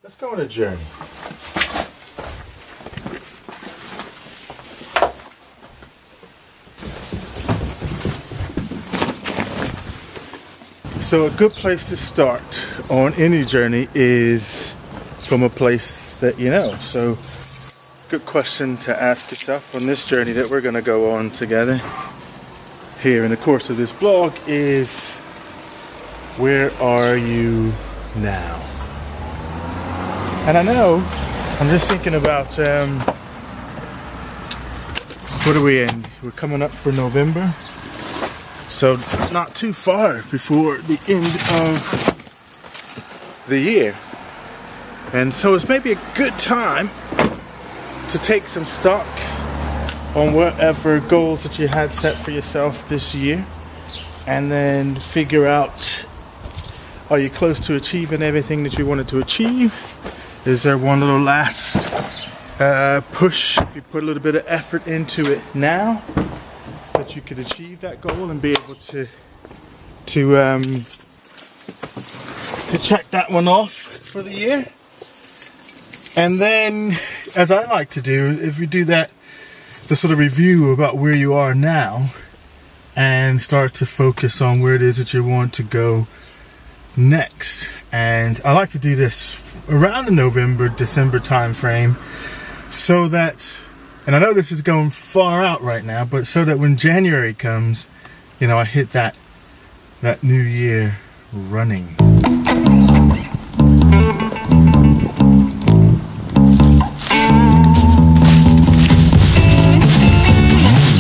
Let's go on a journey. So a good place to start on any journey is from a place that you know. So good question to ask yourself on this journey that we're going to go on together here in the course of this blog is, where are you now? And I know, I'm just thinking about, what are we in? We're coming up for November. So not too far before the end of the year. And so it's maybe a good time to take some stock on whatever goals that you had set for yourself this year. And then figure out, are you close to achieving everything that you wanted to achieve? Is there one little last push, if you put a little bit of effort into it now, that you could achieve that goal and be able to check that one off for the year? And then, as I like to do, if we do that, the sort of review about where you are now and start to focus on where it is that you want to go next. And I like to do this around the November, December time frame, so that, and I know this is going far out right now, but so that when January comes, you know, I hit that new year running.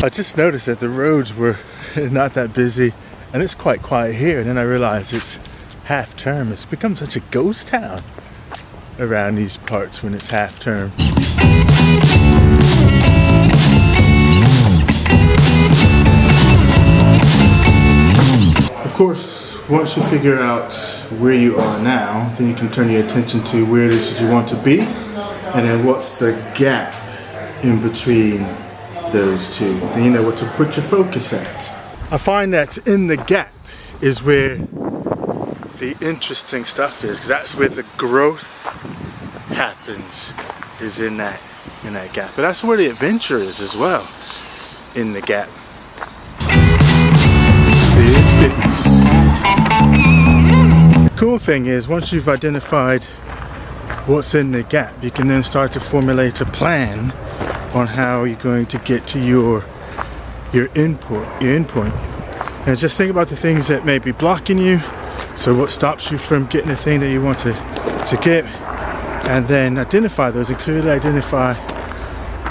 I just noticed that the roads were not that busy and it's quite quiet here, and then I realized it's half term. It's become such a ghost town around these parts when it's half term. Of course, once you figure out where you are now, then you can turn your attention to where it is that you want to be, and then what's the gap in between those two. Then you know what to put your focus at. I find that in the gap is where the interesting stuff is, because that's where the growth happens, is in that gap. But that's where the adventure is as well, in the gap. Is fitness. The cool thing is, once you've identified what's in the gap, you can then start to formulate a plan on how you're going to get to your endpoint. And just think about the things that may be blocking you. So what stops you from getting the thing that you want to get, and then identify those and clearly identify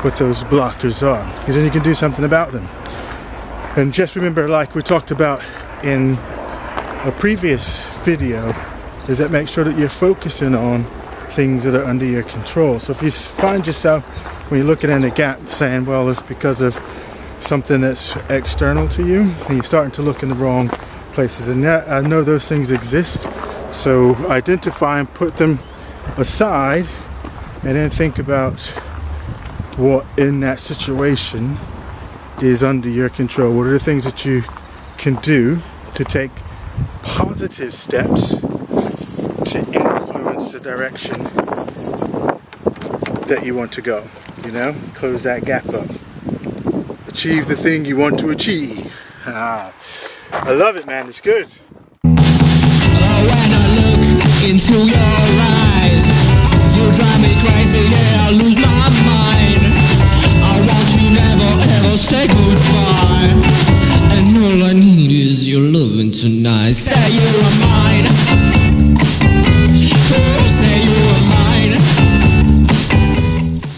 what those blockers are, because then you can do something about them. And just remember, like we talked about in a previous video, is that make sure that you're focusing on things that are under your control. So if you find yourself, when you're looking in a gap, saying, well, it's because of something that's external to you, and you're starting to look in the wrong places. And I know those things exist, so identify and put them aside, and then think about what in that situation is under your control. What are the things that you can do to take positive steps to influence the direction that you want to go? You know, close that gap up. Achieve the thing you want to achieve. I love it, man. It's good. When I look into your eyes, you drive me crazy, yeah, I lose my mind. I want you never ever say goodbye, and all I need is your loving tonight. Say you are mine.